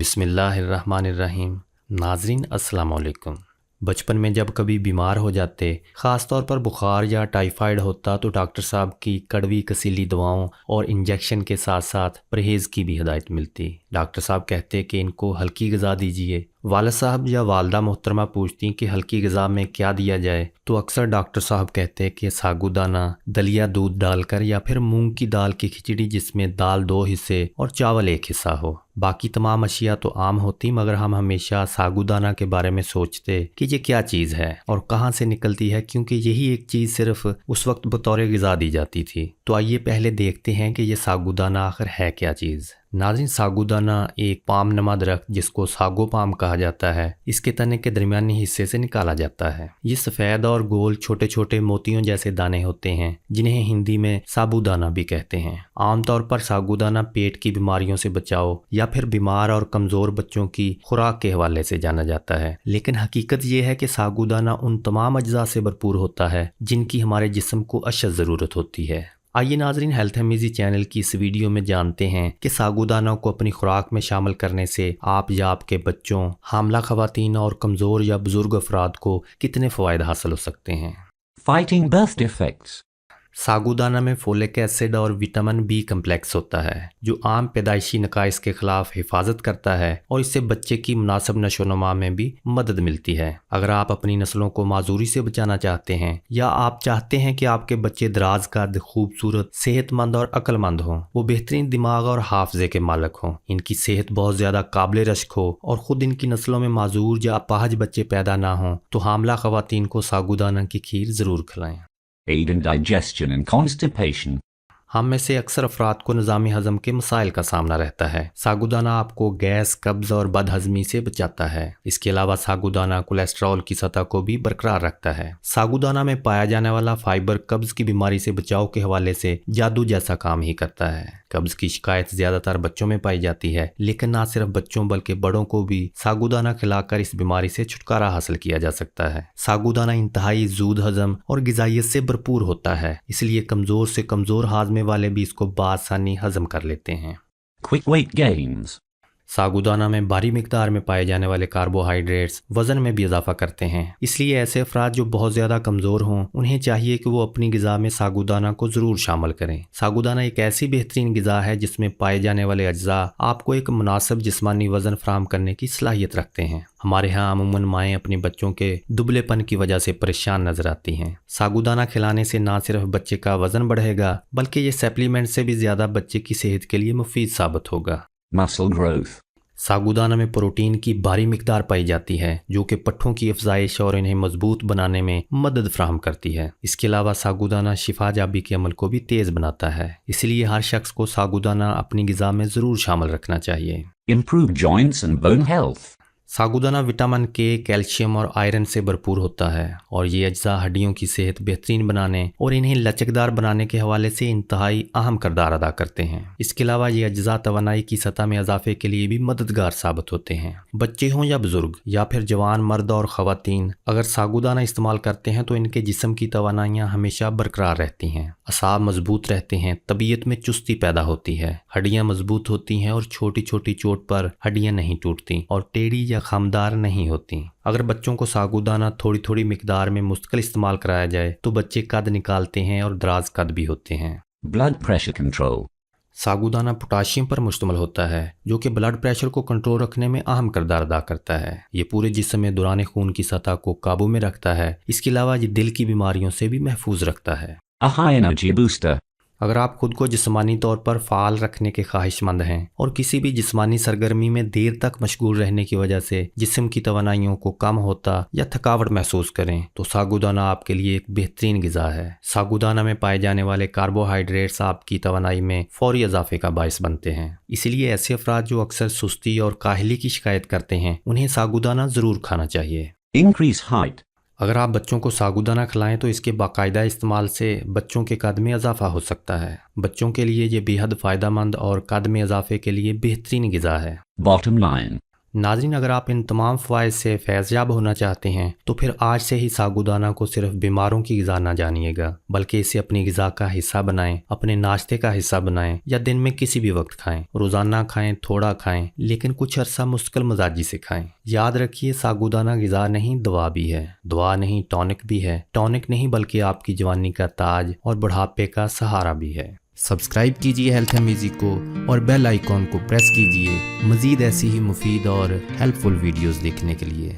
بسم اللہ الرحمن الرحیم۔ ناظرین السلام علیکم۔ بچپن میں جب کبھی بیمار ہو جاتے، خاص طور پر بخار یا ٹائیفائیڈ ہوتا، تو ڈاکٹر صاحب کی کڑوی کسیلی دواؤں اور انجیکشن کے ساتھ ساتھ پرہیز کی بھی ہدایت ملتی۔ ڈاکٹر صاحب کہتے کہ ان کو ہلکی غذا دیجیے۔ والد صاحب یا والدہ محترمہ پوچھتی کہ ہلکی غذا میں کیا دیا جائے، تو اکثر ڈاکٹر صاحب کہتے کہ ساگو دانہ، دلیا دودھ ڈال کر، یا پھر مونگ کی دال کی کھچڑی جس میں دال 2 حصے اور چاول 1 حصہ ہو۔ باقی تمام اشیاء تو عام ہوتی، مگر ہم ہمیشہ ساگو دانہ کے بارے میں سوچتے کہ یہ کیا چیز ہے اور کہاں سے نکلتی ہے، کیونکہ یہی ایک چیز صرف اس وقت بطور غذا دی جاتی تھی۔ تو آئیے پہلے دیکھتے ہیں کہ یہ ساگو دانہ آخر ہے کیا چیز۔ ناظرین، ساگو دانہ ایک پام نما درخت جس کو ساگو پام کہا جاتا ہے، اس کے تنے کے درمیانی حصے سے نکالا جاتا ہے۔ یہ سفید اور گول چھوٹے چھوٹے موتیوں جیسے دانے ہوتے ہیں، جنہیں ہندی میں سابو دانہ بھی کہتے ہیں۔ عام طور پر ساگو دانہ پیٹ کی بیماریوں سے بچاؤ یا پھر بیمار اور کمزور بچوں کی خوراک کے حوالے سے جانا جاتا ہے، لیکن حقیقت یہ ہے کہ ساگو دانہ ان تمام اجزاء سے بھرپور ہوتا ہے جن کی ہمارے جسم کو اشد ضرورت ہوتی ہے۔ آئیے ناظرین، ہیلتھ امیزی چینل کی اس ویڈیو میں جانتے ہیں کہ ساگو دانہ کو اپنی خوراک میں شامل کرنے سے آپ یا آپ کے بچوں، حاملہ خواتین اور کمزور یا بزرگ افراد کو کتنے فوائد حاصل ہو سکتے ہیں۔ Fighting birth defects. ساگو دانہ میں فولک ایسڈ اور وٹامن بی کمپلیکس ہوتا ہے، جو عام پیدائشی نقائص کے خلاف حفاظت کرتا ہے اور اس سے بچے کی مناسب نشو و نما میں بھی مدد ملتی ہے۔ اگر آپ اپنی نسلوں کو معذوری سے بچانا چاہتے ہیں، یا آپ چاہتے ہیں کہ آپ کے بچے دراز قد، خوبصورت، صحت مند اور عقل مند ہوں، وہ بہترین دماغ اور حافظے کے مالک ہوں، ان کی صحت بہت زیادہ قابل رشک ہو اور خود ان کی نسلوں میں معذور یا اپاہج بچے پیدا نہ ہوں، تو حاملہ خواتین کو ساگو دانہ کی کھیر ضرور کھلائیں۔ Aid in digestion and constipation. ہم میں سے اکثر افراد کو نظام ہضم کے مسائل کا سامنا رہتا ہے۔ ساگو دانہ آپ کو گیس، قبض اور بد ہضمی سے بچاتا ہے۔ اس کے علاوہ ساگو دانہ کولیسٹرول کی سطح کو بھی برقرار رکھتا ہے۔ ساگو دانہ میں پایا جانے والا فائبر قبض کی بیماری سے بچاؤ کے حوالے سے جادو جیسا کام ہی کرتا ہے۔ قبض کی شکایت زیادہ تر بچوں میں پائی جاتی ہے، لیکن نہ صرف بچوں بلکہ بڑوں کو بھی ساگو دانہ کھلا کر اس بیماری سے چھٹکارا حاصل کیا جا سکتا ہے۔ ساگو دانہ انتہائی زود ہضم اور غذائیت سے بھرپور ہوتا ہے، اس لیے کمزور سے کمزور ہاضمے والے بھی اس کو بآسانی ہضم کر لیتے ہیں۔ Quick weight gains. ساگو دانہ میں بھاری مقدار میں پائے جانے والے کاربوہائیڈریٹس وزن میں بھی اضافہ کرتے ہیں، اس لیے ایسے افراد جو بہت زیادہ کمزور ہوں، انہیں چاہیے کہ وہ اپنی غذا میں ساگو دانہ کو ضرور شامل کریں۔ ساگو دانہ ایک ایسی بہترین غذا ہے جس میں پائے جانے والے اجزاء آپ کو ایک مناسب جسمانی وزن فراہم کرنے کی صلاحیت رکھتے ہیں۔ ہمارے ہاں عموماً مائیں اپنے بچوں کے دبلے پن کی وجہ سے پریشان نظر آتی ہیں۔ ساگو دانہ کھلانے سے نہ صرف بچے کا وزن بڑھے گا، بلکہ یہ سپلیمنٹ سے بھی زیادہ بچے کی صحت کے لیے مفید ثابت ہوگا۔ Muscle growth. ساگو دانہ میں پروٹین کی بھاری مقدار پائی جاتی ہے، جو کہ پٹھوں کی افزائش اور انہیں مضبوط بنانے میں مدد فراہم کرتی ہے۔ اس کے علاوہ ساگو دانہ شفا جابی کے عمل کو بھی تیز بناتا ہے، اس لیے ہر شخص کو ساگو دانہ اپنی غذا میں ضرور شامل رکھنا چاہیے۔ Improve joints and bone health. ساگو دانہ وٹامن کے، کیلشیم اور آئرن سے بھرپور ہوتا ہے، اور یہ اجزاء ہڈیوں کی صحت بہترین بنانے اور انہیں لچکدار بنانے کے حوالے سے انتہائی اہم کردار ادا کرتے ہیں۔ اس کے علاوہ یہ اجزاء توانائی کی سطح میں اضافے کے لیے بھی مددگار ثابت ہوتے ہیں۔ بچے ہوں یا بزرگ یا پھر جوان مرد اور خواتین اگر ساگو دانہ استعمال کرتے ہیں تو ان کے جسم کی توانائیاں ہمیشہ برقرار رہتی ہیں، اعصاب مضبوط رہتے ہیں، طبیعت میں چستی پیدا ہوتی ہے، ہڈیاں مضبوط ہوتی ہیں اور چھوٹی چھوٹی چوٹ پر ہڈیاں نہیں ٹوٹتی اور ٹیڑھی یا خمدار نہیں ہوتی۔ اگر بچوں کو ساگو دانہ تھوڑی تھوڑی مقدار میں مستقل استعمال کرایا جائے تو بچے قد نکالتے ہیں اور دراز قد بھی ہوتے ہیں۔ Blood pressure control. ساگو دانہ پوٹاشیم پر مشتمل ہوتا ہے، جو کہ بلڈ پریشر کو کنٹرول رکھنے میں اہم کردار ادا کرتا ہے۔ یہ پورے جسم میں دوران خون کی سطح کو قابو میں رکھتا ہے۔ اس کے علاوہ یہ دل کی بیماریوں سے بھی محفوظ رکھتا ہے۔ A high energy booster. اگر آپ خود کو جسمانی طور پر فعال رکھنے کے خواہش مند ہیں اور کسی بھی جسمانی سرگرمی میں دیر تک مشغول رہنے کی وجہ سے جسم کی توانائیوں کو کم ہوتا یا تھکاوٹ محسوس کریں، تو ساگو دانہ آپ کے لیے ایک بہترین غذا ہے۔ ساگو دانہ میں پائے جانے والے کاربوہائیڈریٹس آپ کی توانائی میں فوری اضافے کا باعث بنتے ہیں، اس لیے ایسے افراد جو اکثر سستی اور کاہلی کی شکایت کرتے ہیں، انہیں ساگو دانہ ضرور کھانا چاہیے۔ Increase height. اگر آپ بچوں کو ساگو دانہ کھلائیں تو اس کے باقاعدہ استعمال سے بچوں کے قد میں اضافہ ہو سکتا ہے۔ بچوں کے لیے یہ بے حد فائدہ مند اور قد میں اضافے کے لیے بہترین غذا ہے۔ Bottom line. ناظرین، اگر آپ ان تمام فوائد سے فیض یاب ہونا چاہتے ہیں تو پھر آج سے ہی ساگودانہ کو صرف بیماروں کی غذا نہ جانیے گا، بلکہ اسے اپنی غذا کا حصہ بنائیں، اپنے ناشتے کا حصہ بنائیں یا دن میں کسی بھی وقت کھائیں۔ روزانہ کھائیں، تھوڑا کھائیں، لیکن کچھ عرصہ مستقل مزاجی سے کھائیں۔ یاد رکھیے، ساگودانہ غذا نہیں، دوا بھی ہے، دوا نہیں، ٹونک بھی ہے، ٹونک نہیں بلکہ آپ کی جوانی کا تاج اور بڑھاپے کا سہارا بھی ہے۔ سبسکرائب کیجیے ہیلتھ میوزک کو اور بیل آئیکن کو پریس کیجیے مزید ایسی ہی مفید اور ہیلپ فل ویڈیوز دیکھنے کے لیے۔